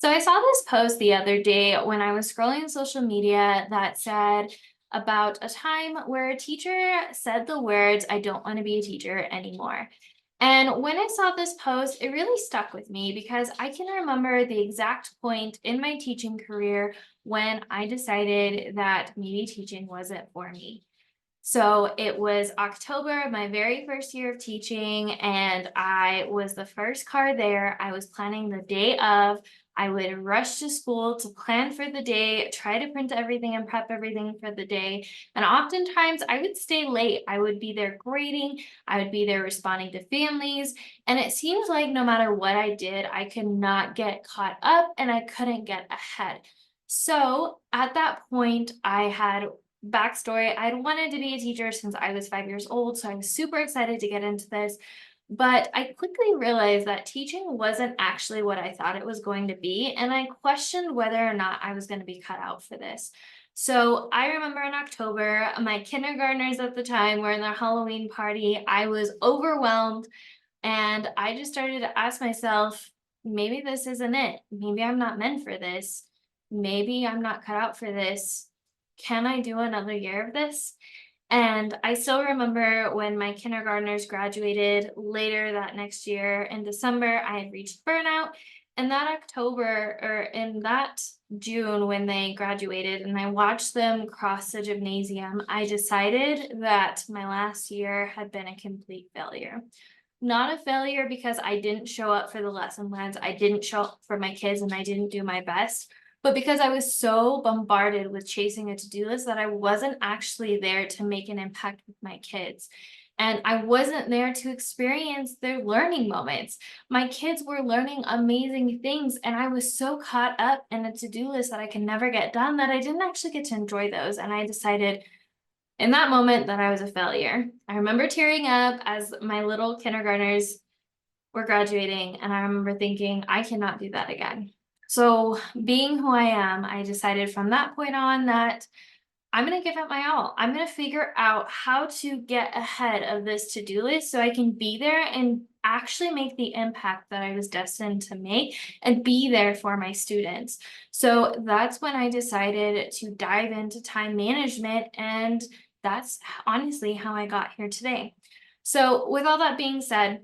So I saw this post the other day when I was scrolling social media that said about a time where a teacher said the words, "I don't want to be a teacher anymore." And when I saw this post, it really stuck with me because I can remember the exact point in my teaching career when I decided that maybe teaching wasn't for me. So it was October, my very first year of teaching, and I was the first car there. I was planning the day of. I would rush to school to plan for the day, try to print everything and prep everything for the day. And oftentimes I would stay late. I would be there grading, I would be there responding to families. And it seems like no matter what I did, I could not get caught up and I couldn't get ahead. So at that point, I had backstory. I'd wanted to be a teacher since I was 5 years old, so I was super excited to get into this. But I quickly realized that teaching wasn't actually what I thought it was going to be, and I questioned whether or not I was going to be cut out for this. So I remember in October, my kindergartners at the time were in their Halloween party. I was overwhelmed, and I just started to ask myself, maybe this isn't it. Maybe I'm not meant for this. Maybe I'm not cut out for this. Can I do another year of this? And I still remember when my kindergartners graduated later that next year in December, I had reached burnout. And that October or in that June when they graduated and I watched them cross the gymnasium, I decided that my last year had been a complete failure. Not a failure because I didn't show up for the lesson plans, I didn't show up for my kids, and I didn't do my best, but because I was so bombarded with chasing a to-do list that I wasn't actually there to make an impact with my kids. And I wasn't there to experience their learning moments. My kids were learning amazing things, and I was so caught up in a to-do list that I can never get done that I didn't actually get to enjoy those. And I decided in that moment that I was a failure. I remember tearing up as my little kindergartners were graduating, and I remember thinking, I cannot do that again. So, being who I am, I decided from that point on that I'm going to give it my all. I'm going to figure out how to get ahead of this to do list so I can be there and actually make the impact that I was destined to make and be there for my students. So that's when I decided to dive into time management. And that's honestly how I got here today. So, with all that being said,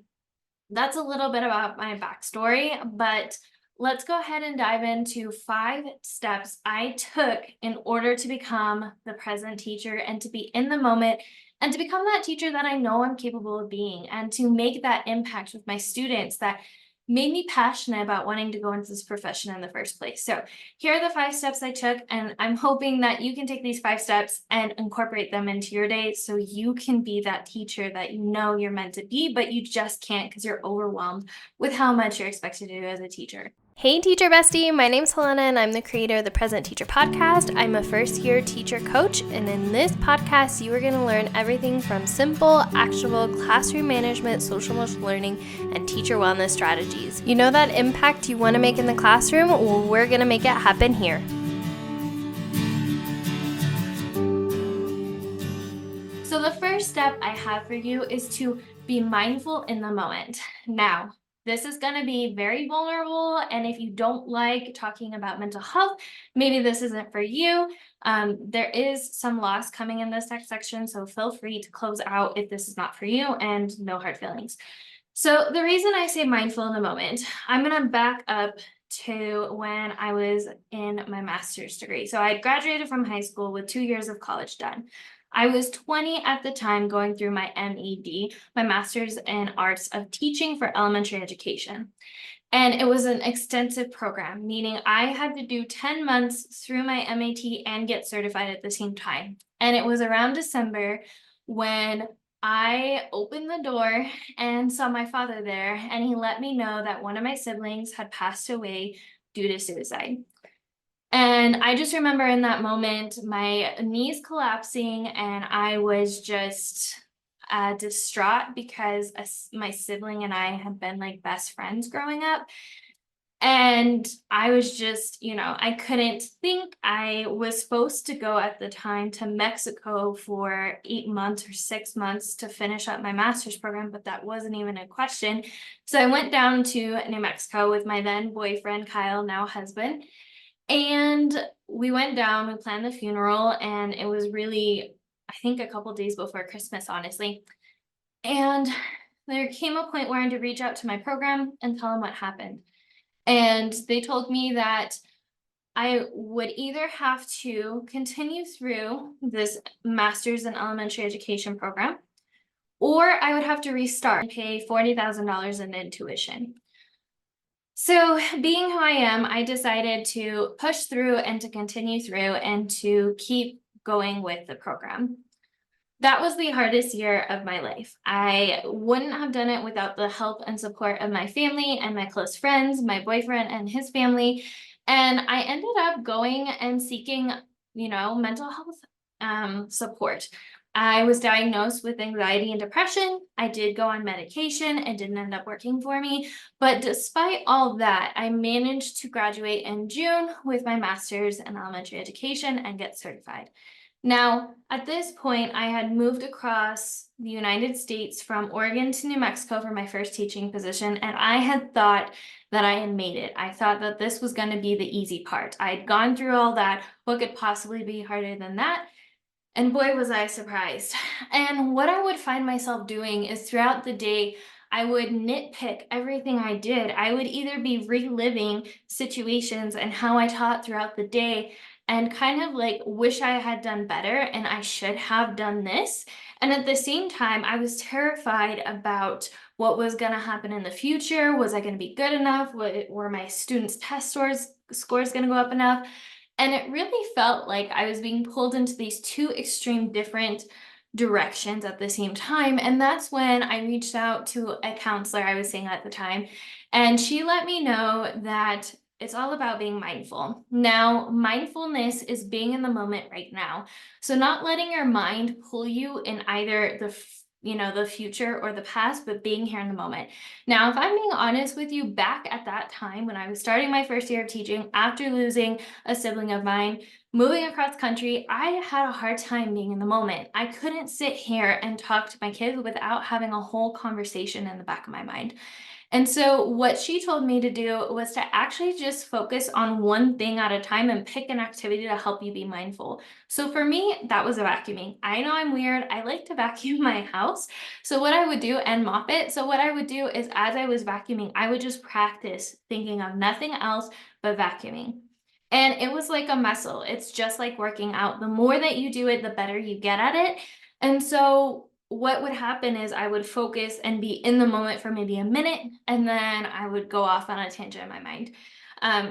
that's a little bit about my backstory, but let's go ahead and dive into 5 steps I took in order to become the present teacher and to be in the moment and to become that teacher that I know I'm capable of being and to make that impact with my students that made me passionate about wanting to go into this profession in the first place. So, here are the 5 steps I took, and I'm hoping that you can take these 5 steps and incorporate them into your day so you can be that teacher that you know you're meant to be, but you just can't because you're overwhelmed with how much you're expected to do as a teacher. Hey, teacher bestie. My name's Helena, and I'm the creator of the Present Teacher Podcast. I'm a first-year teacher coach, and in this podcast, you are going to learn everything from simple, actionable classroom management, social emotional learning, and teacher wellness strategies. You know that impact you want to make in the classroom? Well, we're going to make it happen here. So, the first step I have for you is to be mindful in the moment. Now, this is going to be very vulnerable. And if you don't like talking about mental health, maybe this isn't for you. There is some loss coming in this next section. So feel free to close out if this is not for you and no hard feelings. So the reason I say mindful in the moment, I'm going to back up to when I was in my master's degree. So I graduated from high school with 2 years of college done. I was 20 at the time going through my MED, my master's in arts of teaching for elementary education. And it was an extensive program, meaning I had to do 10 months through my MAT and get certified at the same time. And it was around December when I opened the door and saw my father there, and he let me know that one of my siblings had passed away due to suicide. And I just remember in that moment, my knees collapsing, and I was just distraught because my sibling and I had been like best friends growing up. And I was just, I couldn't think. I was supposed to go at the time to Mexico for 8 months or 6 months to finish up my master's program, but that wasn't even a question. So I went down to New Mexico with my then boyfriend, Kyle, now husband. And we went down, we planned the funeral, and it was really, I think, a couple days before Christmas, honestly. And there came a point where I had to reach out to my program and tell them what happened. And they told me that I would either have to continue through this master's in elementary education program, or I would have to restart and pay $40,000 in tuition. So, being who I am, I decided to push through and to continue through and to keep going with the program. That was the hardest year of my life. I wouldn't have done it without the help and support of my family and my close friends, my boyfriend and his family. And I ended up going and seeking, mental health support. I was diagnosed with anxiety and depression. I did go on medication. It didn't end up working for me. But despite all that, I managed to graduate in June with my master's in elementary education and get certified. Now, at this point, I had moved across the United States from Oregon to New Mexico for my first teaching position, and I had thought that I had made it. I thought that this was going to be the easy part. I had gone through all that. What could possibly be harder than that? And boy, was I surprised. And what I would find myself doing is throughout the day, I would nitpick everything I did. I would either be reliving situations and how I taught throughout the day and kind of like wish I had done better and I should have done this. And at the same time, I was terrified about what was going to happen in the future. Was I going to be good enough? Were my students' test scores going to go up enough? And it really felt like I was being pulled into these two extreme different directions at the same time. And that's when I reached out to a counselor I was seeing at the time. And she let me know that it's all about being mindful. Now, mindfulness is being in the moment right now. So not letting your mind pull you in either the future or the past, but being here in the moment. Now, if I'm being honest with you, back at that time when I was starting my first year of teaching after losing a sibling of mine, moving across country, I had a hard time being in the moment. I couldn't sit here and talk to my kids without having a whole conversation in the back of my mind. And so, what she told me to do was to actually just focus on one thing at a time and pick an activity to help you be mindful. So, for me, that was vacuuming. I know I'm weird. I like to vacuum my house. So, what I would do and mop it. So, what I would do is as I was vacuuming, I would just practice thinking of nothing else but vacuuming. And it was like a muscle. It's just like working out. The more that you do it, the better you get at it. And so, what would happen is I would focus and be in the moment for maybe a minute, and then I would go off on a tangent in my mind.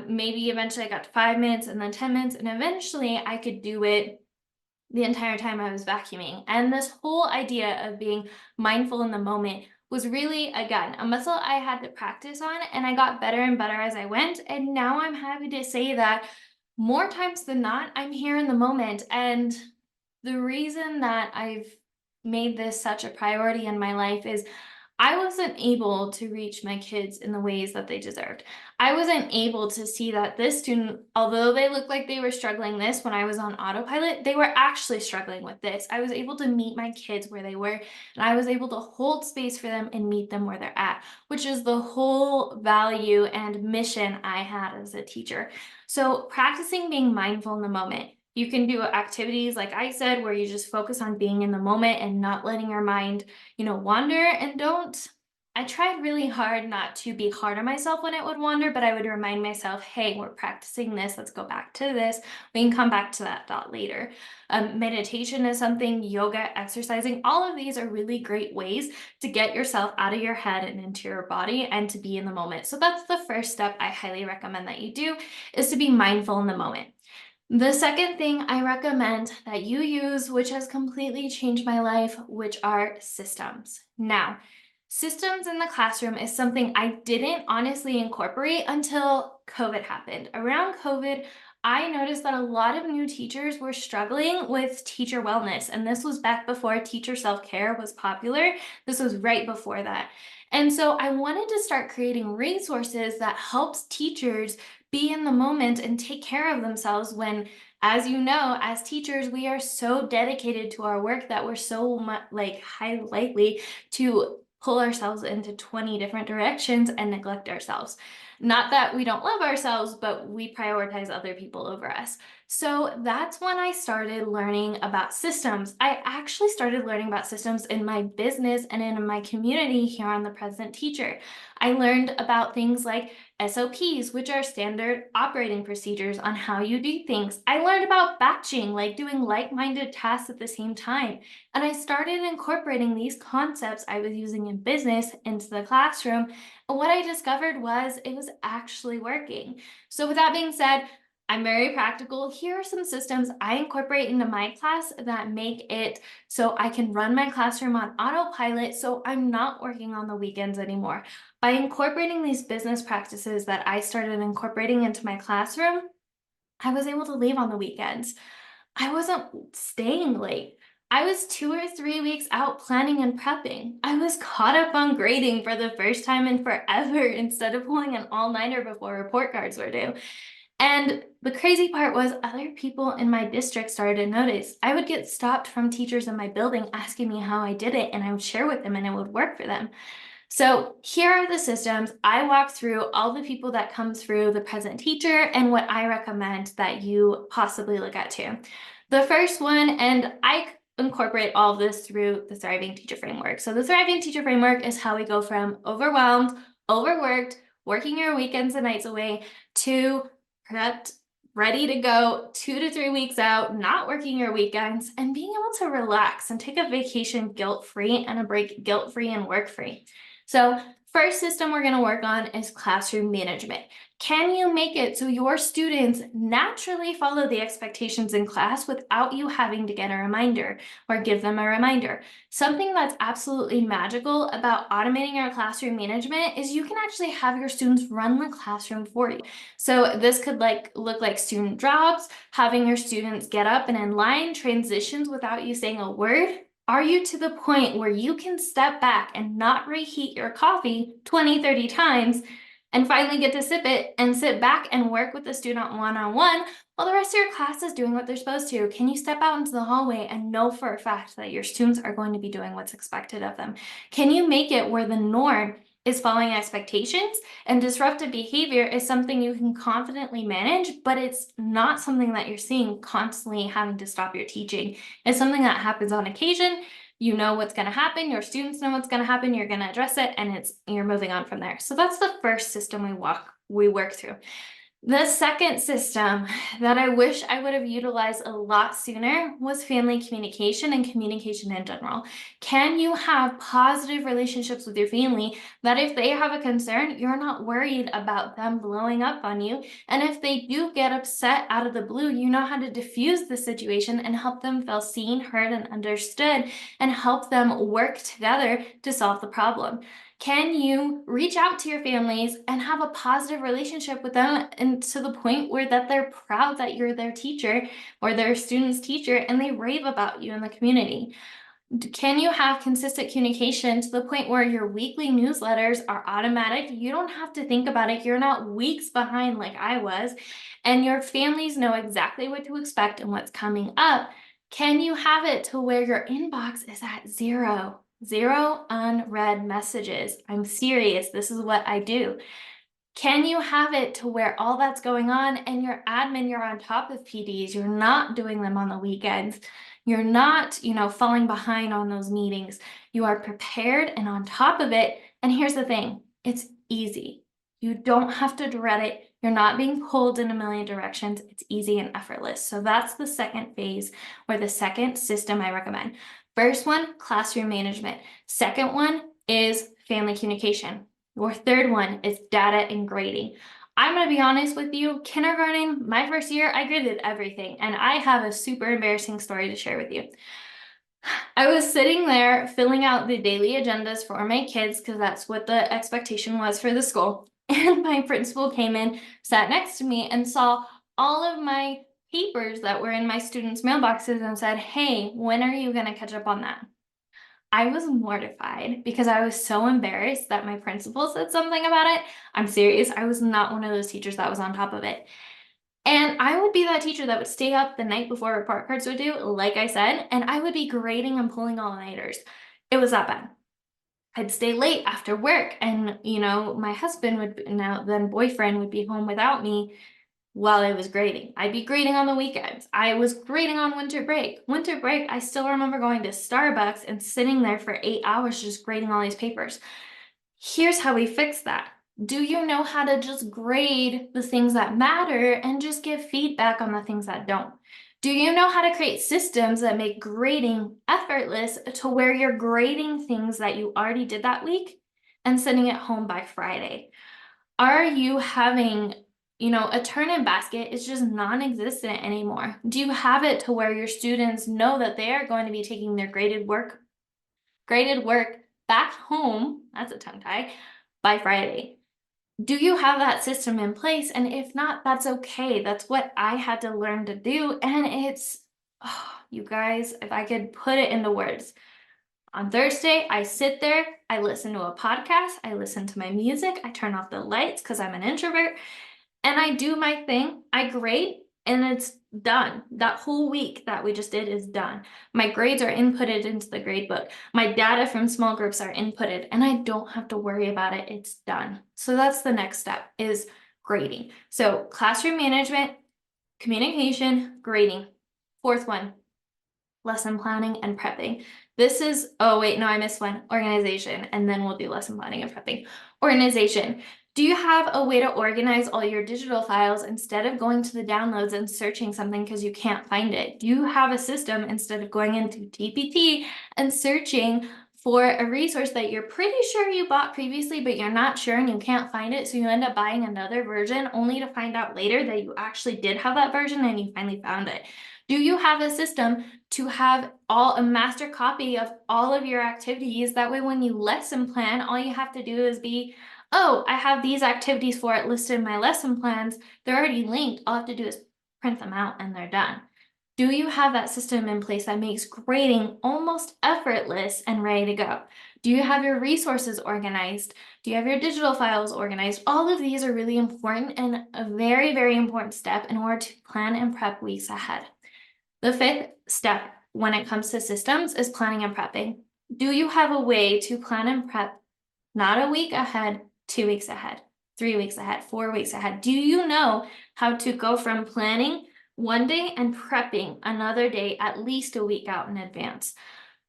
Maybe eventually I got to 5 minutes and then 10 minutes, and eventually I could do it the entire time I was vacuuming. And this whole idea of being mindful in the moment was really, again, a muscle I had to practice on, and I got better and better as I went. And now I'm happy to say that more times than not, I'm here in the moment. And the reason that I've made this such a priority in my life is I wasn't able to reach my kids in the ways that they deserved. I wasn't able to see that this student, although they looked like they were struggling this when I was on autopilot, they were actually struggling with this. I was able to meet my kids where they were, and I was able to hold space for them and meet them where they're at, which is the whole value and mission I had as a teacher. So, practicing being mindful in the moment. You can do activities, like I said, where you just focus on being in the moment and not letting your mind wander. And don't, I tried really hard not to be hard on myself when it would wander, but I would remind myself, hey, we're practicing this. Let's go back to this. We can come back to that thought later. Meditation is something, yoga, exercising, all of these are really great ways to get yourself out of your head and into your body and to be in the moment. So that's the first step I highly recommend that you do, is to be mindful in the moment. The second thing I recommend that you use, which has completely changed my life, which are systems. Now, systems in the classroom is something I didn't honestly incorporate until COVID happened. Around COVID, I noticed that a lot of new teachers were struggling with teacher wellness, and this was back before teacher self-care was popular. This was right before that. And so I wanted to start creating resources that helps teachers be in the moment and take care of themselves when, as you know, as teachers, we are so dedicated to our work that we're so much like high likely to pull ourselves into 20 different directions and neglect ourselves. Not that we don't love ourselves, but we prioritize other people over us. So that's when I started learning about systems. I actually started learning about systems in my business and in my community here on the Present Teacher. I learned about things like SOPs, which are standard operating procedures on how you do things. I learned about batching, like doing like-minded tasks at the same time. And I started incorporating these concepts I was using in business into the classroom. And what I discovered was it was actually working. So with that being said, I'm very practical. Here are some systems I incorporate into my class that make it so I can run my classroom on autopilot so I'm not working on the weekends anymore. By incorporating these business practices that I started incorporating into my classroom, I was able to leave on the weekends. I wasn't staying late. I was 2 or 3 weeks out planning and prepping. I was caught up on grading for the first time in forever instead of pulling an all-nighter before report cards were due. And the crazy part was other people in my district started to notice. I would get stopped from teachers in my building asking me how I did it, and I would share with them and it would work for them. So here are the systems. I walk through all the people that come through the Present Teacher and what I recommend that you possibly look at too. The first one, and I incorporate all of this through the Thriving Teacher Framework. So the Thriving Teacher Framework is how we go from overwhelmed, overworked, working your weekends and nights away to prepped, ready to go 2 to 3 weeks out, not working your weekends, and being able to relax and take a vacation guilt-free and a break guilt-free and work-free. So first system we're going to work on is classroom management. Can you make it so your students naturally follow the expectations in class without you having to get a reminder or give them a reminder? Something that's absolutely magical about automating our classroom management is you can actually have your students run the classroom for you. So this could look like student drops, having your students get up and in line, transitions without you saying a word. Are you to the point where you can step back and not reheat your coffee 20, 30 times and finally get to sip it and sit back and work with the student one-on-one while the rest of your class is doing what they're supposed to? Can you step out into the hallway and know for a fact that your students are going to be doing what's expected of them? Can you make it where the norm is following expectations and disruptive behavior is something you can confidently manage, but it's not something that you're seeing constantly having to stop your teaching? It's something that happens on occasion. You know what's going to happen, your students know what's going to happen, you're going to address it, and you're moving on from there. So that's the first system we work through. The second system that I wish I would have utilized a lot sooner was family communication and communication in general. Can you have positive relationships with your family that if they have a concern, you're not worried about them blowing up on you? And if they do get upset out of the blue, you know how to diffuse the situation and help them feel seen, heard, and understood, and help them work together to solve the problem. Can you reach out to your families and have a positive relationship with them, and to the point where that they're proud that you're their teacher or their student's teacher and they rave about you in the community? Can you have consistent communication to the point where your weekly newsletters are automatic? You don't have to think about it. You're not weeks behind like I was, and your families know exactly what to expect and what's coming up. Can you have it to where your inbox is at zero? Zero unread messages. I'm serious. This is what I do. Can you have it to where all that's going on and your admin, you're on top of PDs, you're not doing them on the weekends, you're not, falling behind on those meetings. You are prepared and on top of it. And here's the thing, it's easy. You don't have to dread it. You're not being pulled in a million directions. It's easy and effortless. So that's the second phase, or the second system I recommend. First one, classroom management. Second one is family communication. Your third one is data and grading. I'm going to be honest with you, kindergarten, my first year, I graded everything, and I have a super embarrassing story to share with you. I was sitting there filling out the daily agendas for my kids because that's what the expectation was for the school. And my principal came in, sat next to me, and saw all of my papers that were in my students' mailboxes and said, hey, when are you going to catch up on that? I was mortified because I was so embarrassed that my principal said something about it. I'm serious. I was not one of those teachers that was on top of it. And I would be that teacher that would stay up the night before report cards were due, like I said, and I would be grading and pulling all-nighters. It was that bad. I'd stay late after work, and my husband would now then boyfriend would be home without me while I was grading. I'd be grading on the weekends. I was grading on winter break. Winter break, I still remember going to Starbucks and sitting there for 8 hours just grading all these papers. Here's how we fix that. Do you know how to just grade the things that matter and just give feedback on the things that don't? Do you know how to create systems that make grading effortless to where you're grading things that you already did that week and sending it home by Friday? Are you having, a turn-in basket is just non-existent anymore? Do you have it to where your students know that they are going to be taking their graded work back home, that's a tongue tie, by Friday? Do you have that system in place? And if not, that's okay. That's what I had to learn to do. And it's, oh, you guys, if I could put it into words. On Thursday, I sit there, I listen to a podcast, I listen to my music, I turn off the lights because I'm an introvert, and I do my thing. I grade, and it's done. That whole week that we just did is done. My grades are inputted into the grade book. My data from small groups are inputted, and I don't have to worry about it. It's done. So that's the next step, is grading. So classroom management, communication, grading. Fourth one, lesson planning and prepping. This is, oh wait, no, I missed one, organization, and then we'll do lesson planning and prepping. Organization. Do you have a way to organize all your digital files instead of going to the downloads and searching something because you can't find it? Do you have a system instead of going into TPT and searching for a resource that you're pretty sure you bought previously, but you're not sure and you can't find it, so you end up buying another version only to find out later that you actually did have that version and you finally found it? Do you have a system to have a master copy of all of your activities? That way, when you lesson plan, all you have to do is be, oh, I have these activities for it listed in my lesson plans. They're already linked. All I have to do is print them out and they're done. Do you have that system in place that makes grading almost effortless and ready to go? Do you have your resources organized? Do you have your digital files organized? All of these are really important and a very, very important step in order to plan and prep weeks ahead. The fifth step when it comes to systems is planning and prepping. Do you have a way to plan and prep not a week ahead, 2 weeks ahead, 3 weeks ahead, 4 weeks ahead? Do you know how to go from planning one day and prepping another day at least a week out in advance?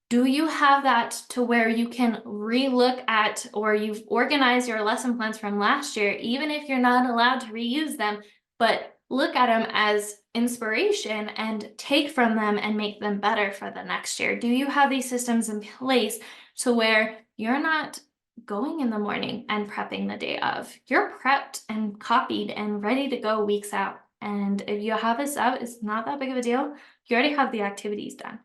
Do you have that to where you can relook at, or you've organized your lesson plans from last year, even if you're not allowed to reuse them, but look at them as inspiration and take from them and make them better for the next year? Do you have these systems in place to where you're not going in the morning and prepping the day of? You're prepped and copied and ready to go weeks out. And if you have this up, it's not that big of a deal. You already have the activities done.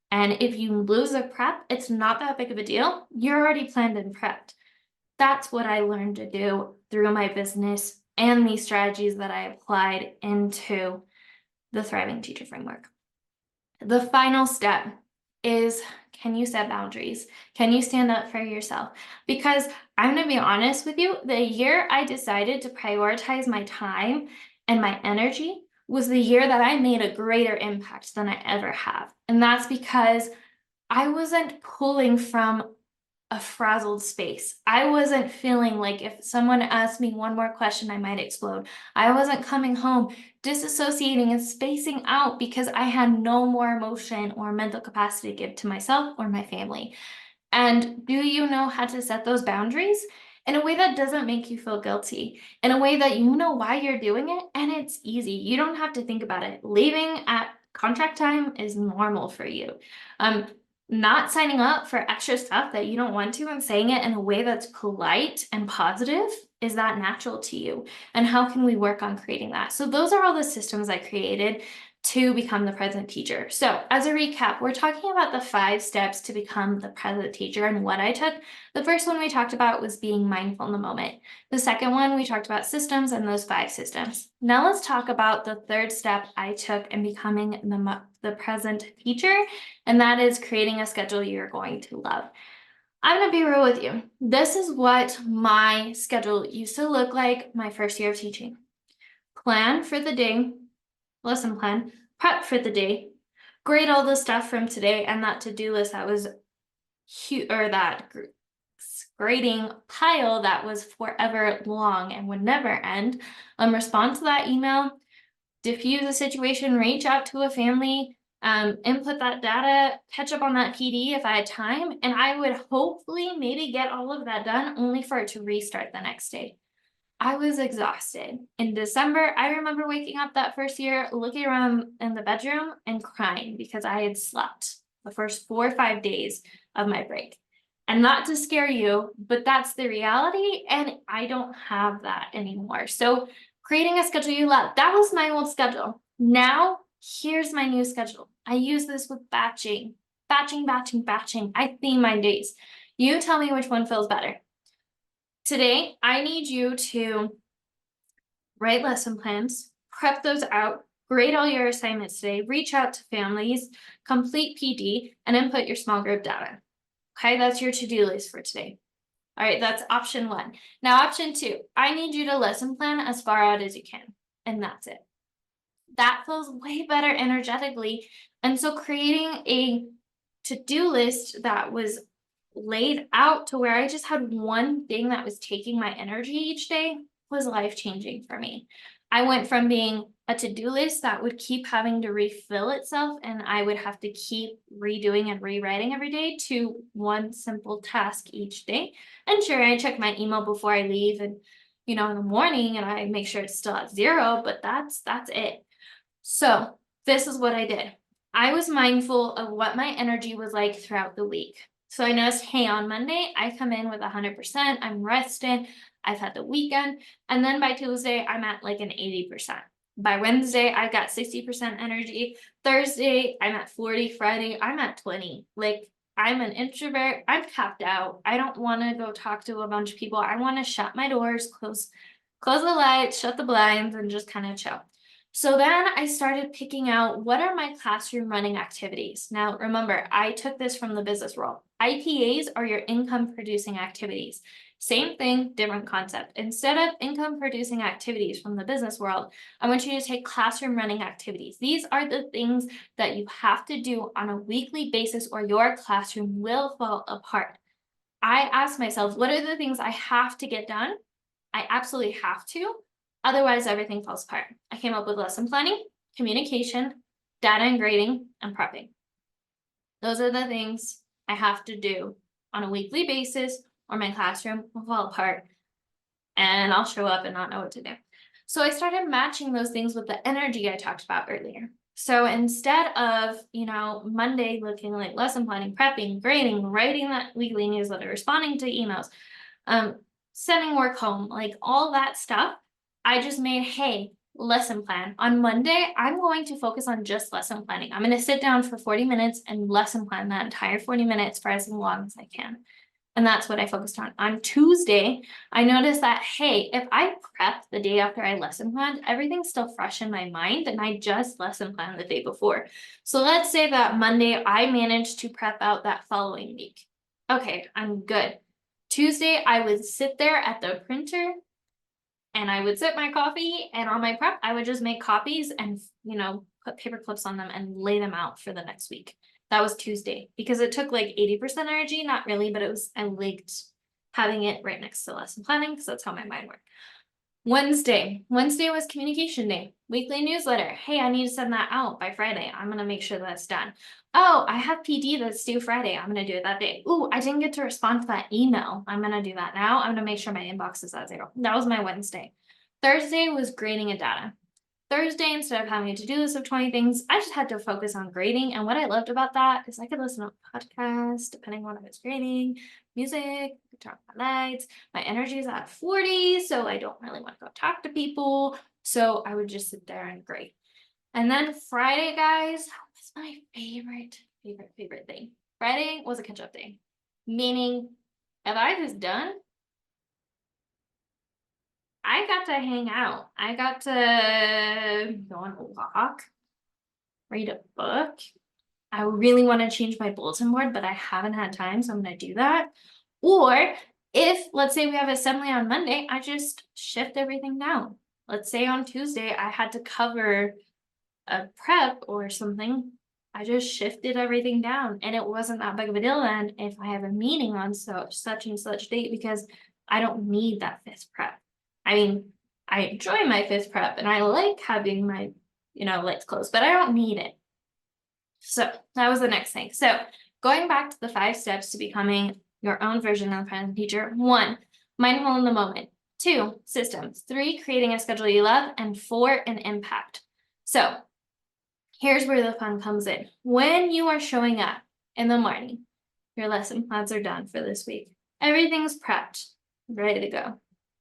And if you lose a prep, it's not that big of a deal. You're already planned and prepped. That's what I learned to do through my business and these strategies that I applied into the Thriving Teacher Framework. The final step is, can you set boundaries? Can you stand up for yourself? Because I'm going to be honest with you, the year I decided to prioritize my time and my energy was the year that I made a greater impact than I ever have. And that's because I wasn't pulling from a frazzled space. I wasn't feeling like if someone asked me one more question, I might explode. I wasn't coming home disassociating and spacing out because I had no more emotion or mental capacity to give to myself or my family. And do you know how to set those boundaries in a way that doesn't make you feel guilty, in a way that you know why you're doing it, and it's easy. You don't have to think about it. Leaving at contract time is normal for you. Not signing up for extra stuff that you don't want to and saying it in a way that's polite and positive Is that natural to you? And how can we work on creating that? So those are all the systems I created to become the present teacher. So as a recap, we're talking about the 5 steps to become the present teacher and what I took. The first one we talked about was being mindful in the moment. The second one, we talked about systems and those 5 systems. Now let's talk about the third step I took in becoming the present teacher, and that is creating a schedule you're going to love. I'm going to be real with you. This is what my schedule used to look like my first year of teaching. Plan for the day, lesson plan, prep for the day, grade all the stuff from today, and that to-do list that was huge, or that grading pile that was forever long and would never end. Respond to that email, diffuse a situation, reach out to a family, input that data, catch up on that PD if I had time, and I would hopefully maybe get all of that done only for it to restart the next day. I was exhausted. In December, I remember waking up that first year, looking around in the bedroom and crying because I had slept the first 4 or 5 days of my break. And not to scare you, but that's the reality, and I don't have that anymore. So creating a schedule you love, that was my old schedule. Now, here's my new schedule. I use this with batching. I theme my days. You tell me which one feels better. Today, I need you to write lesson plans, prep those out, grade all your assignments today, reach out to families, complete PD, and input your small group data. Okay, that's your to-do list for today. All right, that's option 1. Now, option 2, I need you to lesson plan as far out as you can, and that's it. That feels way better energetically. And so creating a to-do list that was laid out to where I just had one thing that was taking my energy each day was life-changing for me. I went from being a to-do list that would keep having to refill itself and I would have to keep redoing and rewriting every day to one simple task each day. And sure, I check my email before I leave and in the morning and I make sure it's still at 0, but that's it. So this is what I did. I was mindful of what my energy was like throughout the week. So I noticed, hey, on Monday, I come in with 100%, I'm rested, I've had the weekend, and then by Tuesday, I'm at like an 80%. By Wednesday, I've got 60% energy. Thursday, I'm at 40. Friday, I'm at 20. Like, I'm an introvert, I'm capped out. I don't want to go talk to a bunch of people. I want to shut my doors, close the lights, shut the blinds, and just kind of chill. So then I started picking out what are my classroom running activities. Now, remember, I took this from the business world. IPAs are your income producing activities. Same thing, different concept. Instead of income producing activities from the business world, I want you to take classroom running activities. These are the things that you have to do on a weekly basis or your classroom will fall apart. I asked myself, what are the things I have to get done? I absolutely have to. Otherwise, everything falls apart. I came up with lesson planning, communication, data and grading, and prepping. Those are the things I have to do on a weekly basis or my classroom will fall apart and I'll show up and not know what to do. So I started matching those things with the energy I talked about earlier. So instead of, Monday looking like lesson planning, prepping, grading, writing that weekly newsletter, responding to emails, sending work home, like all that stuff, I just made, hey, lesson plan. On Monday, I'm going to focus on just lesson planning. I'm going to sit down for 40 minutes and lesson plan that entire 40 minutes for as long as I can. And that's what I focused on. On Tuesday, I noticed that, hey, if I prep the day after I lesson planned, everything's still fresh in my mind and I just lesson planned the day before. So let's say that Monday, I managed to prep out that following week. Okay, I'm good. Tuesday, I would sit there at the printer and I would sip my coffee, and on my prep, I would just make copies and, put paper clips on them and lay them out for the next week. That was Tuesday because it took like 80% energy, not really, but I liked having it right next to lesson planning because that's how my mind worked. Wednesday was communication day, weekly newsletter. Hey, I need to send that out by Friday. I'm going to make sure that's done. Oh, I have PD that's due Friday. I'm going to do it that day. Ooh, I didn't get to respond to that email. I'm going to do that now. I'm going to make sure my inbox is at 0. That was my Wednesday. Thursday was grading and data. Thursday, instead of having a to-do list of 20 things, I just had to focus on grading. And what I loved about that is I could listen to a podcast depending on what I was grading, music, turn off my lights. My energy is at 40, so I don't really want to go talk to people. So I would just sit there and grade. And then Friday, guys, was my favorite thing. Friday was a catch-up day, meaning if I was done, I got to hang out. I got to go on a walk, read a book. I really want to change my bulletin board, but I haven't had time, so I'm going to do that. Or if, let's say we have assembly on Monday, I just shift everything down. Let's say on Tuesday, I had to cover a prep or something. I just shifted everything down, and it wasn't that big of a deal then if I have a meeting on such and such date, because I don't need that fifth prep. I mean, I enjoy my fifth prep and I like having my, lights closed, but I don't need it. So that was the next thing. So going back to the 5 steps to becoming your own version of a present teacher: 1, mindful in the moment; 2, systems; 3, creating a schedule you love; and 4, an impact. So here's where the fun comes in. When you are showing up in the morning, your lesson plans are done for this week. Everything's prepped, ready to go.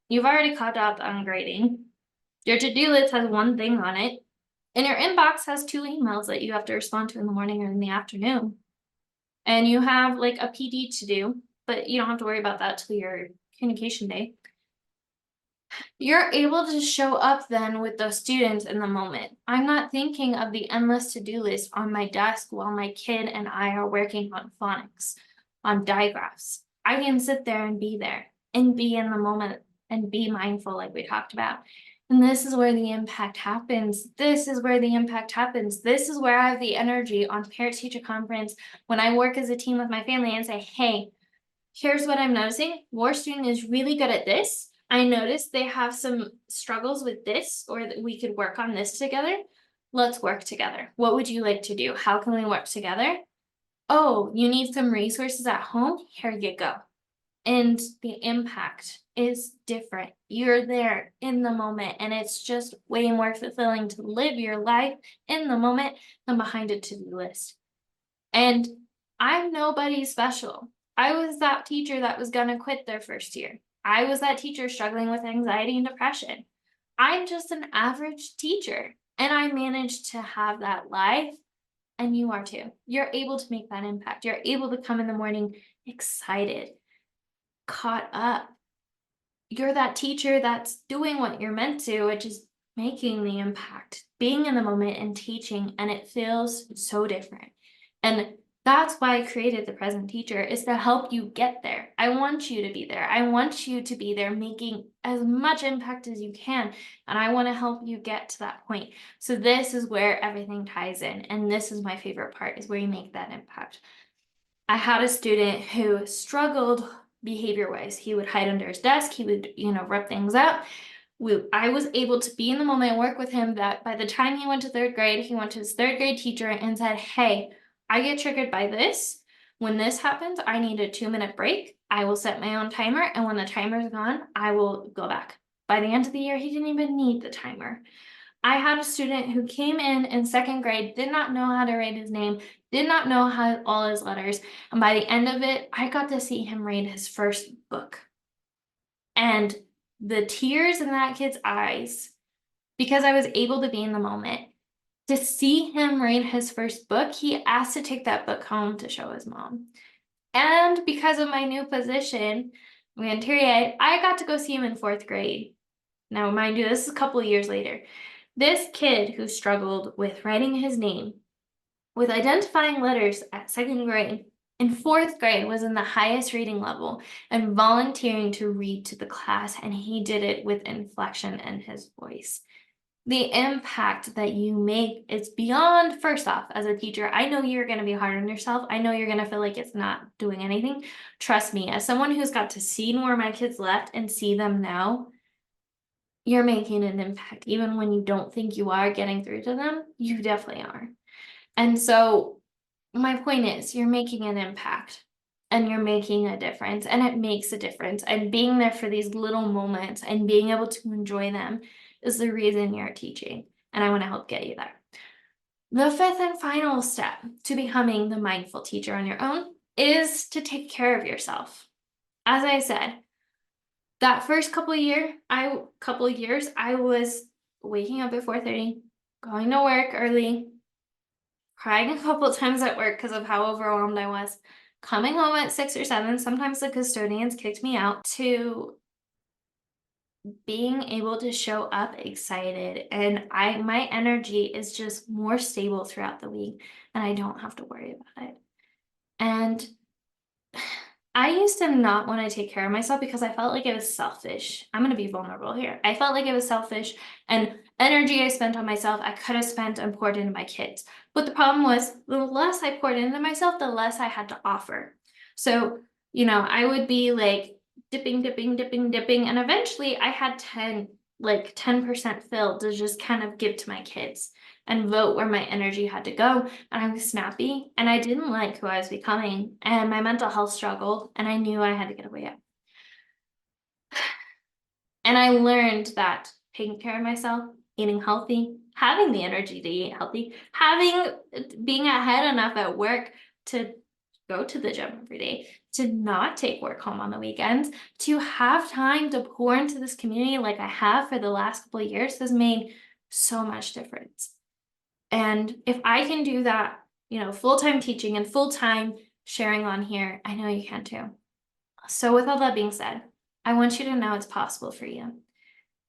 You've already caught up on grading. Your to-do list has 1 thing on it, and your inbox has 2 emails that you have to respond to in the morning or in the afternoon. And you have like a PD to do, but you don't have to worry about that till your communication day. You're able to show up then with those students in the moment. I'm not thinking of the endless to-do list on my desk while my kid and I are working on phonics, on digraphs. I can sit there and be in the moment and be mindful, like we talked about. And this is where the impact happens. This is where the impact happens. This is where I have the energy on parent-teacher conference when I work as a team with my family and say, hey, here's what I'm noticing. Your student is really good at this. I noticed they have some struggles with this, or that we could work on this together. Let's work together. What would you like to do? How can we work together? Oh, you need some resources at home? Here you go. And the impact is different. You're there in the moment, and it's just way more fulfilling to live your life in the moment than behind a to-do list. And I'm nobody special. I was that teacher that was gonna quit their first year. I was that teacher struggling with anxiety and depression. I'm just an average teacher, and I managed to have that life, and you are too. You're able to make that impact. You're able to come in the morning excited, caught up. You're that teacher that's doing what you're meant to, which is making the impact, being in the moment and teaching, and it feels so different. And that's why I created the present teacher, is to help you get there. I want you to be there. I want you to be there making as much impact as you can. And I want to help you get to that point. So this is where everything ties in. And this is my favorite part, is where you make that impact. I had a student who struggled behavior-wise. He would hide under his desk. He would, rip things up. I was able to be in the moment and work with him, that by the time he went to 3rd grade, he went to his 3rd grade teacher and said, hey, I get triggered by this. When this happens, I need a 2-minute break. I will set my own timer, and when the timer's gone, I will go back. By the end of the year, he didn't even need the timer. I had a student who came in 2nd grade, did not know how to write his name, did not know how all his letters, and by the end of it, I got to see him read his first book. And the tears in that kid's eyes, because I was able to be in the moment, to see him read his first book, he asked to take that book home to show his mom. And because of my new position, I got to go see him in 4th grade. Now, mind you, this is a couple of years later. This kid who struggled with writing his name, with identifying letters at 2nd grade, in 4th grade was in the highest reading level and volunteering to read to the class, and he did it with inflection in his voice. The impact that you make is beyond. First off, as a teacher, I know you're going to be hard on yourself. I know you're going to feel like it's not doing anything. Trust me, as someone who's got to see where my kids left and see them now, you're making an impact. Even when you don't think you are getting through to them, you definitely are. And so my point is, you're making an impact and you're making a difference, and it makes a difference. And being there for these little moments and being able to enjoy them is the reason you're teaching. and I want to help get you there. The fifth and final step to becoming the mindful teacher on your own is to take care of yourself. As I said, that first couple of years, I was waking up at 4:30, going to work early, crying a couple times at work because of how overwhelmed I was, coming home at 6 or 7, sometimes the custodians kicked me out, to being able to show up excited, and my energy is just more stable throughout the week, and I don't have to worry about it. And I used to not want to take care of myself because I felt like it was selfish. I'm going to be vulnerable here. I felt like it was selfish, and energy I spent on myself, I could have spent and poured into my kids. But the problem was, the less I poured into myself, the less I had to offer. So, I would be like dipping, dipping, dipping, dipping. And eventually I had 10% filled to just kind of give to my kids and vote where my energy had to go. And I was snappy, and I didn't like who I was becoming, and my mental health struggled, and I knew I had to get away. And I learned that taking care of myself, eating healthy, having the energy to eat healthy, being ahead enough at work to go to the gym every day, to not take work home on the weekends, to have time to pour into this community like I have for the last couple of years has made so much difference. And if I can do that, full-time teaching and full-time sharing on here, I know you can too. So with all that being said, I want you to know it's possible for you.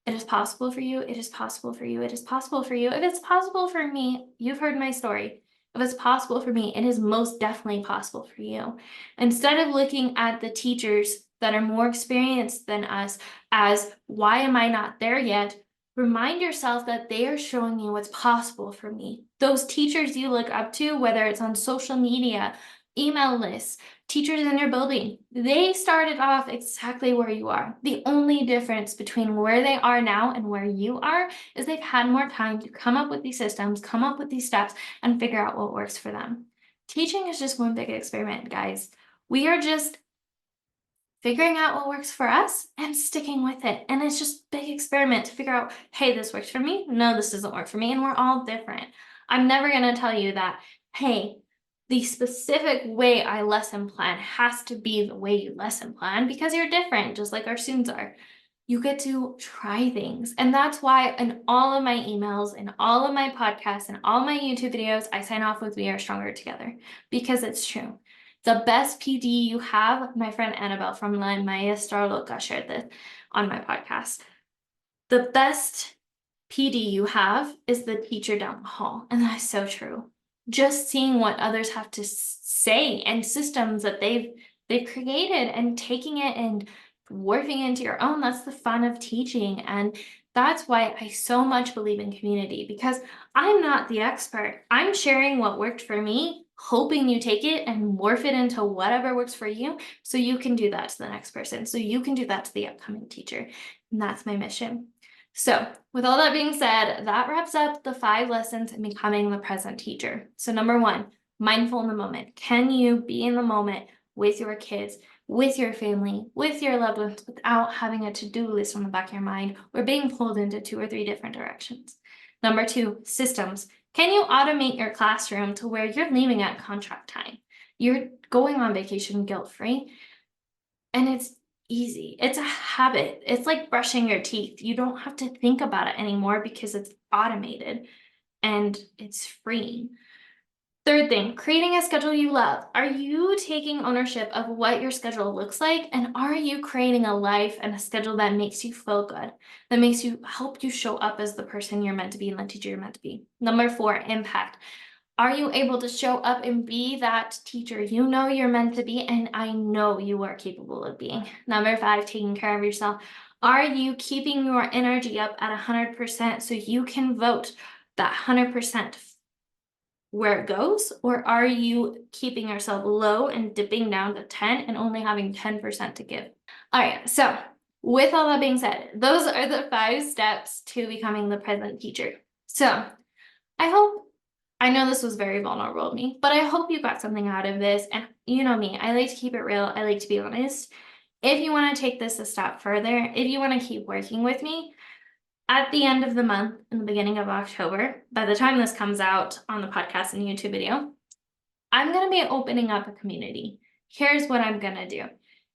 It is possible for you. It is possible for you. It is possible for you. If it's possible for me, you've heard my story. If it's possible for me, it is most definitely possible for you. Instead of looking at the teachers that are more experienced than us as, why am I not there yet? Remind yourself that they are showing you what's possible for me. Those teachers you look up to, whether it's on social media, email lists, teachers in your building, they started off exactly where you are. The only difference between where they are now and where you are is they've had more time to come up with these systems, come up with these steps, and figure out what works for them. Teaching is just one big experiment, guys. We are just figuring out what works for us and sticking with it. And it's just a big experiment to figure out, hey, this works for me. No, this doesn't work for me. And we're all different. I'm never going to tell you that, hey, the specific way I lesson plan has to be the way you lesson plan, because you're different, just like our students are. You get to try things. And that's why in all of my emails, in all of my podcasts, and all my YouTube videos, I sign off with "We are stronger together," because it's true. The best PD you have, my friend Annabelle from La Maestra Loca shared this on my podcast. The best PD you have is the teacher down the hall. And that's so true. Just seeing what others have to say and systems that they've created and taking it and warping into your own, that's the fun of teaching. And that's why I so much believe in community, because I'm not the expert. I'm sharing what worked for me, hoping you take it and morph it into whatever works for you, so you can do that to the next person, so you can do that to the upcoming teacher. And that's my mission. So with all that being said, that wraps up the 5 lessons in becoming the present teacher. So number 1, mindful in the moment. Can you be in the moment with your kids, with your family, with your loved ones, without having a to-do list on the back of your mind or being pulled into 2 or 3 different directions? Number 2, systems. Can you automate your classroom to where you're leaving at contract time? You're going on vacation guilt-free, and it's easy. It's a habit. It's like brushing your teeth. You don't have to think about it anymore because it's automated and it's free. Third thing, creating a schedule you love. Are you taking ownership of what your schedule looks like? And are you creating a life and a schedule that makes you feel good, that makes you help you show up as the person you're meant to be and the teacher you're meant to be? Number 4, impact. Are you able to show up and be that teacher you know you're meant to be, and I know you are capable of being? Number 5, taking care of yourself. Are you keeping your energy up at 100% so you can vote that 100% where it goes? Or are you keeping yourself low and dipping down to 10 and only having 10% to give? All right, so with all that being said, those are the 5 steps to becoming the present teacher. So I know this was very vulnerable of me, but I hope you got something out of this. And you know me, I like to keep it real. I like to be honest. If you want to take this a step further, if you want to keep working with me, At the end of the month, in the beginning of October, by the time this comes out on the podcast and YouTube video, I'm going to be opening up a community. Here's what I'm going to do.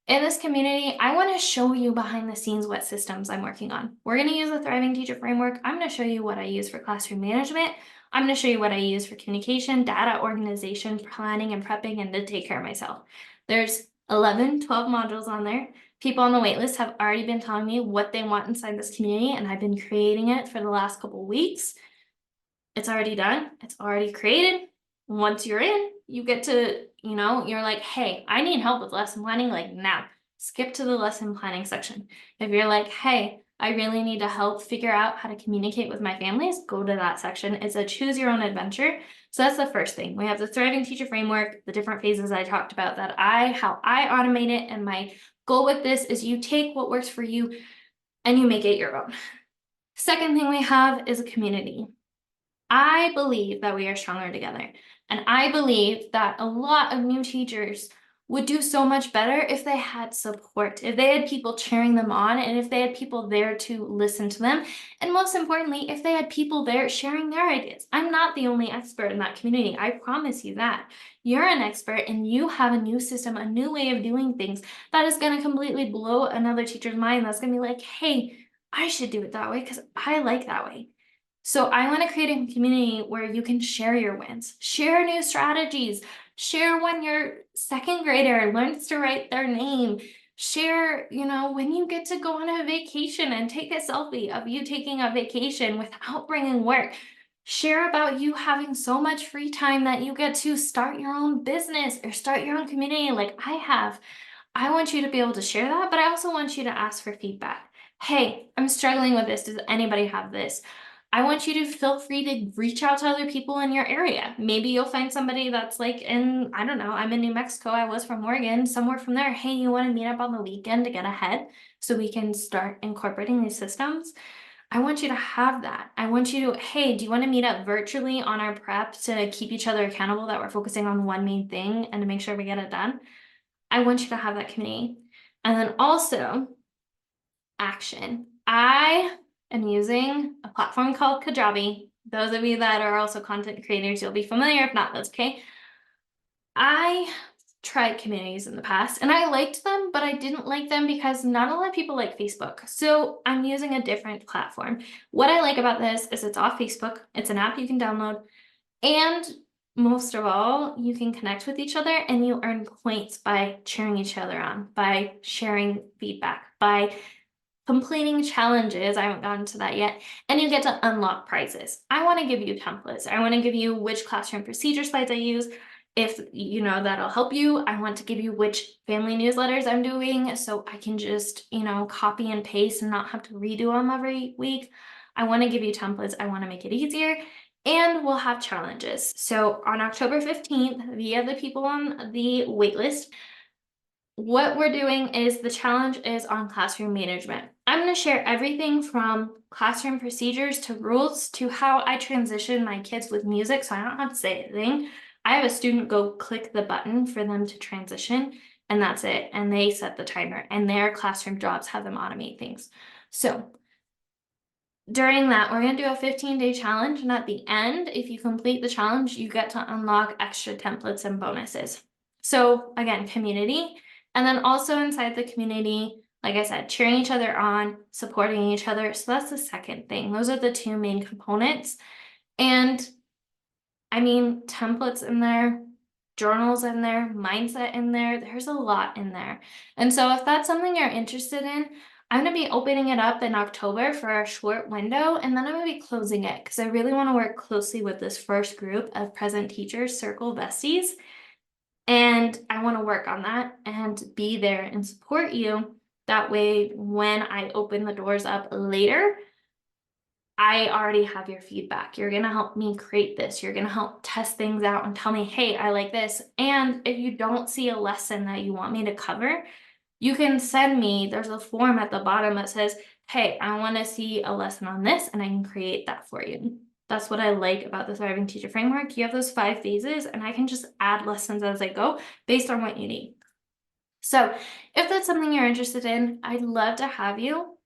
In this community, I want to show you behind the scenes what systems I'm working on. We're going to use the Thriving Teacher Framework. I'm going to show you what I use for classroom management. I'm going to show you what I use for communication, data organization, planning, and prepping, and to take care of myself. There's 11, 12 modules on there. People on the waitlist have already been telling me what they want inside this community, and I've been creating it for the last couple weeks. It's already done. It's already created. Once you're in, you get to, you're like, hey, I need help with lesson planning, like now. Skip to the lesson planning section. If you're like, hey, I really need to help figure out how to communicate with my families, go to that section. It's a choose your own adventure. So that's the first thing. We have the Thriving Teacher Framework, the different phases I talked about how I automate it. And my goal with this is you take what works for you and you make it your own. Second thing we have is a community. I believe that we are stronger together. And I believe that a lot of new teachers would do so much better if they had support, if they had people cheering them on, and if they had people there to listen to them. And most importantly, if they had people there sharing their ideas. I'm not the only expert in that community. I promise you that. You're an expert and you have a new system, a new way of doing things that is going to completely blow another teacher's mind. That's going to be like, hey, I should do it that way because I like that way. So I want to create a community where you can share your wins, share new strategies, share when your second grader learns to write their name, share, when you get to go on a vacation and take a selfie of you taking a vacation without bringing work. Share about you having so much free time that you get to start your own business or start your own community like I have. I want you to be able to share that, but I also want you to ask for feedback. Hey, I'm struggling with this. Does anybody have this? I want you to feel free to reach out to other people in your area. Maybe you'll find somebody that's like I don't know, I'm in New Mexico. I was from Oregon, somewhere from there. Hey, you want to meet up on the weekend to get ahead so we can start incorporating these systems? I want you to have that. I want you to, hey, do you want to meet up virtually on our prep to keep each other accountable that we're focusing on one main thing and to make sure we get it done? I want you to have that community. And then also, action. I am using a platform called Kajabi. Those of you that are also content creators, you'll be familiar. If not, that's okay. I tried communities in the past and I liked them, but I didn't like them because not a lot of people like Facebook. So I'm using a different platform. What I like about this is it's off Facebook. It's an app you can download. And most of all, you can connect with each other and you earn points by cheering each other on, by sharing feedback, by completing challenges. I haven't gotten to that yet. And you get to unlock prizes. I want to give you templates. I want to give you which classroom procedure slides I use. If that'll help you. I want to give you which family newsletters I'm doing so I can just, copy and paste and not have to redo them every week. I want to give you templates. I want to make it easier. And we'll have challenges. So on October 15th, via the people on the waitlist, what we're doing is the challenge is on classroom management. I'm going to share everything from classroom procedures to rules to how I transition my kids with music so I don't have to say anything. I have a student go click the button for them to transition, and that's it. And they set the timer, and their classroom jobs have them automate things. So during that, we're going to do a 15-day challenge. And at the end, if you complete the challenge, you get to unlock extra templates and bonuses. So again, community. And then also inside the community, like I said, cheering each other on, supporting each other. So that's the second thing. Those are the two main components. And I mean, templates in there, journals in there, mindset in there. There's a lot in there. And so if that's something you're interested in, I'm going to be opening it up in October for a short window, and then I'm going to be closing it because I really want to work closely with this first group of present teachers, circle besties. And I want to work on that and be there and support you. That way, when I open the doors up later, I already have your feedback. You're going to help me create this. You're going to help test things out and tell me, hey, I like this. And if you don't see a lesson that you want me to cover, you can send me, there's a form at the bottom that says, hey, I want to see a lesson on this, and I can create that for you. That's what I like about the Thriving Teacher Framework. You have those 5 phases, and I can just add lessons as I go based on what you need. So if that's something you're interested in, I'd love to have you.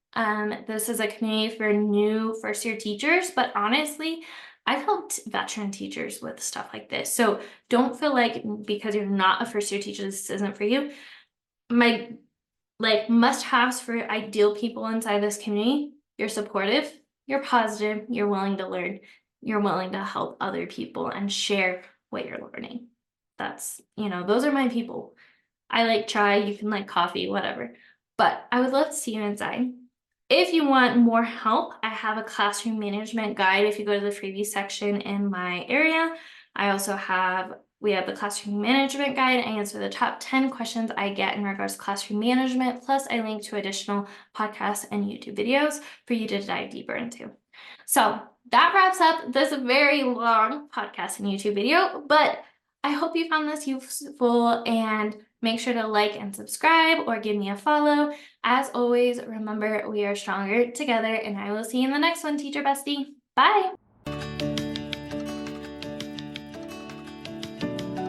This is a community for new first-year teachers, but honestly, I've helped veteran teachers with stuff like this. So don't feel like because you're not a first-year teacher, this isn't for you. My must-haves for ideal people inside this community: you're supportive, you're positive, you're willing to learn, you're willing to help other people and share what you're learning. Those are my people. I like chai, you can like coffee, whatever. But I would love to see you inside. If you want more help, I have a classroom management guide. If you go to the freebie section in my area, we have the classroom management guide. I answer the top 10 questions I get in regards to classroom management. Plus, I link to additional podcasts and YouTube videos for you to dive deeper into. So that wraps up this very long podcast and YouTube video, but I hope you found this useful, and make sure to like and subscribe or give me a follow. As always, remember, we are stronger together, and I will see you in the next one, Teacher Bestie. Bye.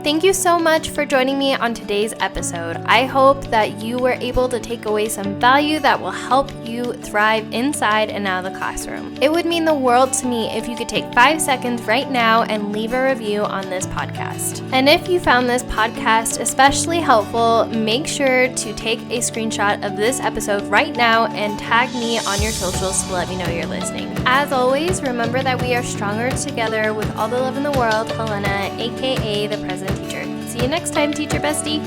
Thank you so much for joining me on today's episode. I hope that you were able to take away some value that will help you thrive inside and out of the classroom. It would mean the world to me if you could take 5 seconds right now and leave a review on this podcast. And if you found this podcast especially helpful, make sure to take a screenshot of this episode right now and tag me on your socials to let me know you're listening. As always, remember that we are stronger together. With all the love in the world, Helena, aka the President Teacher. See you next time, Teacher Bestie.